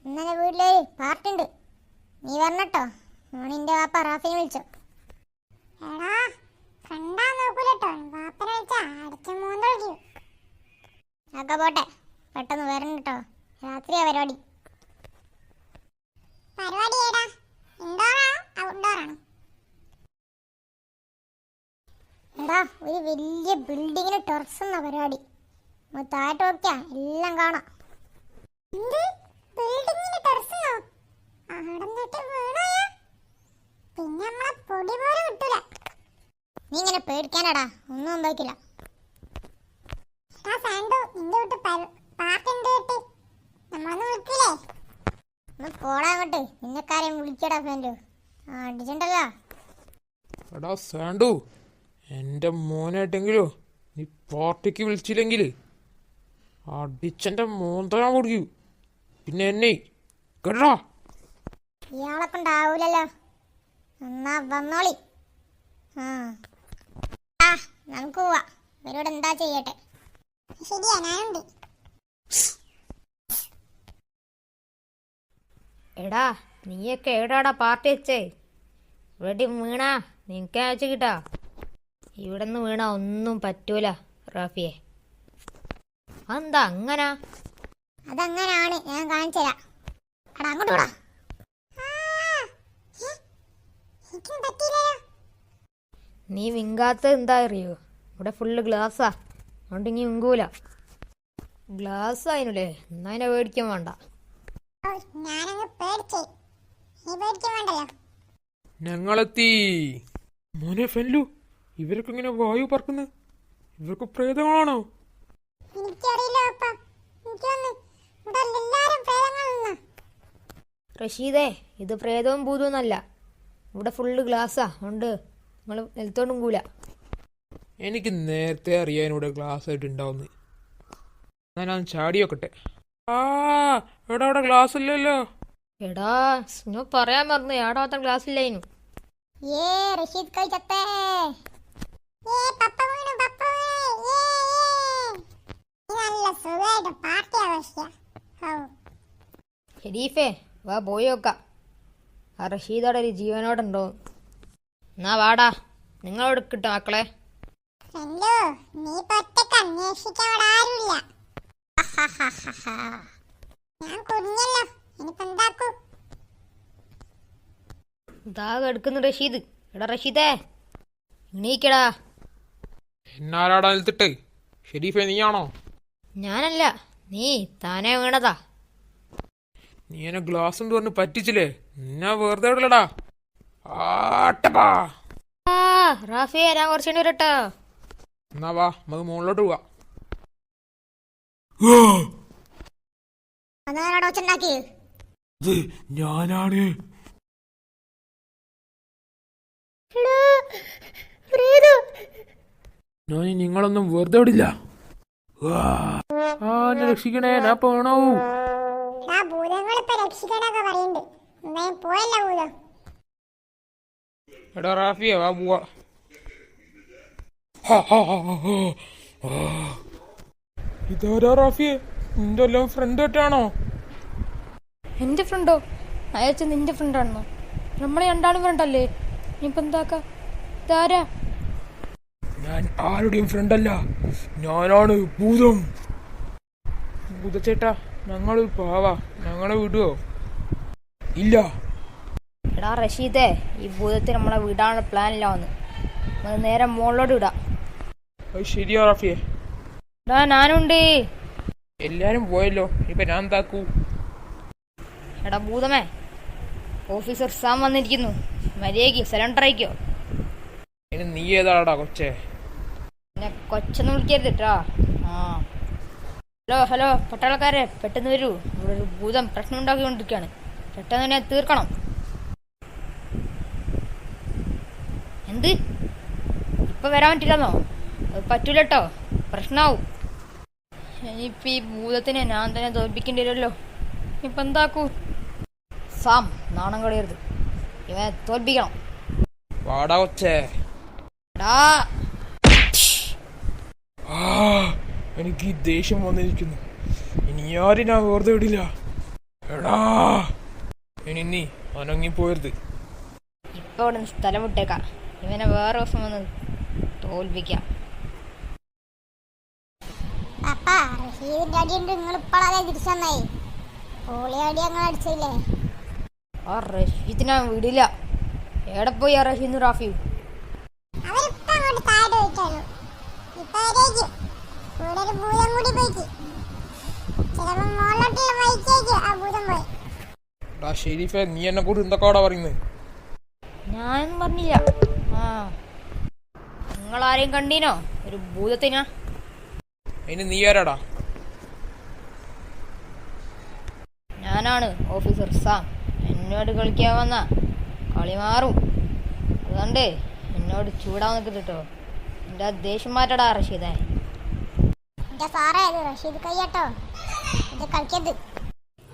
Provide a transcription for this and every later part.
ഇന്നലെ വീട്ടിലൊരു പാർട്ടുണ്ട്, നീ വരണട്ടോ. മോണിന്റെ വാപ്പ റാഫിനെ വിളിച്ചോ. എടാ കണ്ടാ നോക്കൂലട്ടോ, വാപ്പനെ വിളിച്ചാ അടിച്ച് മൂന്നൊഴിക്കും. ഒക്കെ പോട്ടെ, പെട്ടെന്ന് വരണട്ടോ, രാത്രിയാ പരിപാടി. പരിപാടി ഏടാ, ഇൻഡോറാണോ ഔട്ട്ഡോറാണോ? എടാ, ഒരു വലിയ ബിൽഡിങ്ങിന് ടെറസ് എന്ന പരിപാടി. താഴോട്ട് നോക്കിയാ എല്ലാം കാണാം. എന്ത് ബിൽഡിങ്ങിന് ടെറസിനോ? ആടന്നിട്ട് വീണോയാ പിന്നെ നമ്മളെ പൊടി പോലും കിട്ടൂല. നീ ഇങ്ങനെ പേടിക്കാനടാ, ഒന്നും സംഭവിക്കില്ല. ആ സാൻഡു നിന്റെ വീട്ട് പാർട്ടുണ്ട് കേട്ട് നമ്മളൊന്ന് വിളിക്കില്ലേ? ഒന്ന് പോടാ അങ്ങോട്ട്, നിന്നെക്കാരെയും വിളിക്കടാ ഫ്രണ്ട്. അടിച്ചിണ്ടല്ലോ. എടാ സാൻഡു, എൻ്റെ മോനായിട്ടെങ്കിലോ നീ പാർട്ടിക്ക് വിളിച്ചില്ലെങ്കിൽ അടിച്ചെൻ്റെ മോന്തരാൻ കൊടുക്കൂ. പിന്നെ എന്നെ കേട്ടോ. ഇയാളെ കൊണ്ടാവൂലല്ലോ, എന്നാ വന്നോളി. നമുക്ക് പോവാ, ഇവരോട് എന്താ ചെയ്യട്ടെ. ശരിയാ, ഞാനുണ്ട്. എടാ നീയൊക്കെ എവിടാടാ പാർട്ടി വെച്ചേ? ഇവിടെ വീണാ നിനക്ക് അയച്ചു കിട്ടാ. ഇവിടെ നിന്ന് വീണാ ഒന്നും പറ്റൂല റാഫിയെ. അതെന്താ അങ്ങനാ? അതങ്ങനാണ്, ഞാൻ കാണിച്ചുതരാം. എടാ അങ്ങോട്ട് പോടാ. നീ വിങ്കാത്ത എന്താ അറിയോ? ഇവിടെ ഫുള്ള് ഗ്ലാസ്സാ, അതുകൊണ്ട് ഇനി വിങ്കൂല. ഗ്ലാസ് ആയിനുല്ലേ, എന്നാ അതിനെ പേടിക്കാൻ വേണ്ട. ഞാനങ്ങ് പേടിച്ചേ, നീ പേടിക്കാൻ വേണ്ടല്ലോ. ഞങ്ങളെത്തി. മോനെ ഫെല്ലു, ഇവരൊക്കെ ഇങ്ങനെ വായു പറക്കുന്നത്, ഇവർക്ക് പ്രേതങ്ങളാണോ? എനിക്കറിയില്ല അപ്പ, എനിക്ക് വന്ന് ഇവിടെ എല്ലാരും പ്രേതങ്ങളാണ്. റഷീദേ, ഇത് പ്രേതവും ഭൂതവുമല്ല, ഇവിടെ ഫുള്ള് ഗ്ലാസ്സാ, അതുകൊണ്ട് നിങ്ങൾ നിലത്തോണ്ടും കൂല. എനിക്ക് നേരത്തെ അറിയാൻ ഇവിടെ ഗ്ലാസ് ആയിട്ട് ഉണ്ടാവുന്നത്. ഞാൻ ചാടി വെക്കട്ടെ. എടാ അവിടെ ഗ്ലാസ് ഇല്ലല്ലോ. എടാ ഞാൻ പറയാൻ മറന്നു, എടാ മാത്രം ഗ്ലാസ് ഇല്ലായിരുന്നു. റഷീദ് കൈ ചത്തേ. പപ്പ വീണു, പപ്പ വീണു. നല്ല സുഖമായിട്ട് പാർട്ടി ആഘോഷിക്കാം. ഷെരീഫേ വാ പോയി നോക്കാം, ആ റഷീദോടെ ഒരു ജീവനോടുണ്ടോ. എന്നാ വാടാ, നിങ്ങളോട് കിട്ടും മക്കളെ. ഫ്രണ്ടോ, നീ ഒറ്റക്ക് അന്വേഷിക്കാൻ ഇവിടെ ആരുമില്ല. ഞാൻ കുഞ്ഞല്ലോ, ഇനിയിപ്പോ എന്താക്കൂ? ഇതാ എടുക്കുന്നു റഷീദ്. എടാ റഷീദേ, എണീക്കടാ. എന്നാരാടാ നിലത്തിട്ട്? ഷെരീഫേ നീയാണോ? ഞാനല്ല, നീ താനേ വീണതാ. നീ എന്നെ ഗ്ലാസ് കൊണ്ട് പറഞ്ഞ് പറ്റിച്ചില്ലേ? നിന്നെ വെറുതെ വിടലടാ. ആട്ടപ്പാ. റാഫിയെ ഞാൻ കുറച്ചുകൂടി വരട്ടോ. എന്നാ വാ, നമുക്ക് മുകളിലോട്ട് പോവാ. അതാരാടോ ഒച്ചുണ്ടാക്കിയത്? ഞാനാണ്. ഞാൻ നിങ്ങളൊന്നും വെറുതെ വിടില്ല. എന്നെ രക്ഷിക്കണേ, ഞാൻ പോണോ? ഭൂതങ്ങളിപ്പോ രക്ഷിക്കാനൊക്കെ പറയുന്നുണ്ട്. എന്തായാലും പോയല്ലോ ഭൂതം. എടാ റാഫിയ വാ പോവാ. ഇതാരാ റാഫിയെ? നിന്റെ എല്ലാം ഫ്രണ്ട് ആയിട്ടാണോ? എൻ്റെ ഫ്രണ്ടോ? അയച്ച നിന്റെ ഫ്രണ്ടാണെന്നോ? നമ്മളെ രണ്ടാളും ഫ്രണ്ടല്ലേ? ഇനിയിപ്പോൾ എന്താക്കാ? ഇതാരാ? ഞാൻ ആരുടെയും ഫ്രണ്ടല്ല, ഞാനാണ് ഭൂതം. ഭൂതച്ചേട്ടാ, ഞങ്ങള് പാവാ, ഞങ്ങളെ വിടുവോ? ഇല്ല. എടാ റഷീദേ, ഈ ഭൂതത്തിൽ നമ്മളെ വിടാനുള്ള പ്ലാനില്ല വന്ന്, നമ്മൾ നേരെ മുകളിലോട്ട് വിടാം. അത് ശരിയാ റാഫിയെ. എടാ ഞാനുണ്ട്. എല്ലാരും പോയല്ലോ, ഇപ്പൊ ഞാൻ എന്താക്കൂ? എടാ ഭൂതമേ, ഓഫീസർ സാം വന്നിരിക്കുന്നു, മര്യാദയ്ക്ക് സിലിണ്ടർ അയക്കോ. ഇനി നീ ഏതാടാ കൊച്ചേ? എന്നെ കൊച്ചൊന്നും വിളിക്കരുത് കേട്ടോ. ഹലോ ഹലോ പട്ടാളക്കാരെ, പെട്ടെന്ന് വരൂ, ഇവിടെ ഒരു ഭൂതം പ്രശ്നം ഉണ്ടാക്കിക്കൊണ്ടിരിക്കുകയാണ്, പെട്ടെന്ന് തന്നെ തീർക്കണം. എന്ത്? ഇപ്പൊ വരാൻ പറ്റില്ലെന്നോ? അത് പറ്റൂല കേട്ടോ, പ്രശ്നമാവും. ഇനിയിപ്പോൾ ഈ ഭൂതത്തിനെ ഞാൻ തന്നെ തോൽപ്പിക്കേണ്ടി വരുമല്ലോ. ഇപ്പം എന്താക്കൂ? സാം, നാണം കളയരുത്, ഇവനെ തോൽപ്പിക്കണം. വാടാ കൊച്ചേ. എനിക്ക് ദേഷ്യം വന്നിരിക്കുന്നു, ഇനി ആരും ഞാൻ വെറുതെ വിടില്ല. എടാ ഇനി നീ അനങ്ങിപ്പോയരുത്. ഇപ്പൊ ഇവിടെ നിന്ന് സ്ഥലം വിട്ടേക്കാം. ഇവനെ വേറെ ദിവസം വന്ന് തോൽപ്പിക്കാം. പപ്പ റഷീദിന്റെ അടിയുണ്ട്, നിങ്ങൾ ഇപ്പോഴാണ് തിരിച്ചന്നായി. പോളി അടി ഞങ്ങൾ അടിച്ചില്ലേ? ആ റഷീദിനെ വിടില്ല. എവിടെ പോയി ആ റഷീദ് റാഫിയും? അവരിപ്പോ അങ്ങോട്ട് താഴെ പോയിട്ടുള്ളൂ. ഇപ്പൊ വരേക്കും കൂടെ ഒരു ഭൂതം കൂടി പോയിട്ട് ചിലപ്പോ മോളോട്ടുള്ള വഴിക്കേക്ക് ആ ഭൂതം പോയി. എടാ ഷെരീഫെ, നീ എന്നെ കൂടി എന്തൊക്കെയാടാ പറയുന്നത്? ഞാനൊന്നും പറഞ്ഞില്ല. ആ നിങ്ങളാരെയും കണ്ടീനോ ഒരു ഭൂതത്തിനാ? അതിന് നീ ആരാടാ? ഞാനാണ് ഓഫീസർ സാം. എന്നോട് കളിക്കാൻ വന്ന കളി മാറും. അതുകൊണ്ട് എന്നോട് ചൂടാൻ നിൽക്കട്ടോ. എൻ്റെ ദേഷ്യം മാറ്റടാ റഷീദേ. എന്റെ സാറേ, ഇത് റഷീദ് കയ്യാട്ടോ, ഇത് കളിക്കരുത്.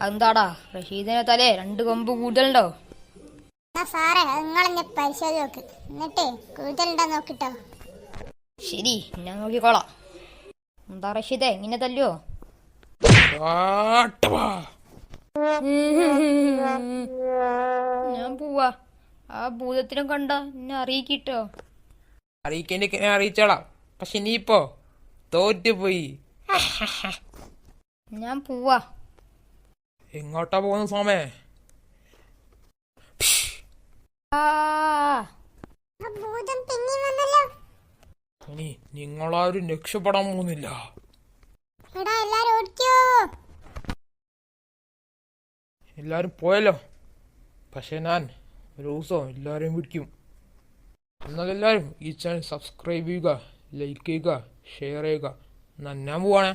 എന്താടാ റഷീദിനെ തലേ 2 കൊമ്പ് കൂടുതലുണ്ടോ? എന്നാ സാറേ, അത് നിങ്ങളെന്നെ പരിശോധന നോക്ക്, എന്നിട്ട് കൂടുതലുണ്ടോ നോക്കിട്ടോ. ശരി, ഞാൻ നോക്കിക്കോളാം. എന്താ റഷീദേ ഇങ്ങനെ തല്ലുവോ? ആട്ടവാ. ഞാൻ പോവാ. ആ ഭൂതത്തിനെ കണ്ട എന്നെ അറിയിക്കിട്ടോ. അറിയിക്കേണ്ടി അറിയിച്ചോളാം. പക്ഷെ നീ ഇപ്പോ തോറ്റുപോയി. ഞാൻ പോവാ. എങ്ങോട്ടാ പോകുന്ന സോമേ? ആ ആ ഭൂതം പിന്നെയും വന്നല്ലോ. ഇനി നിങ്ങളാരും രക്ഷപ്പെടാൻ പോകുന്നില്ല. എടാ എല്ലാരും ഓടിക്കോ. എല്ലാരും പോയല്ലോ. പക്ഷെ ഞാൻ ഒരു ദിവസം എല്ലാവരെയും പിടിക്കും. എന്നാൽ എല്ലാവരും ഈ ചാനൽ സബ്സ്ക്രൈബ് ചെയ്യുക, ലൈക്ക് ചെയ്യുക, ഷെയർ ചെയ്യുക. എന്നാൽ ഞാൻ പോവാണേ.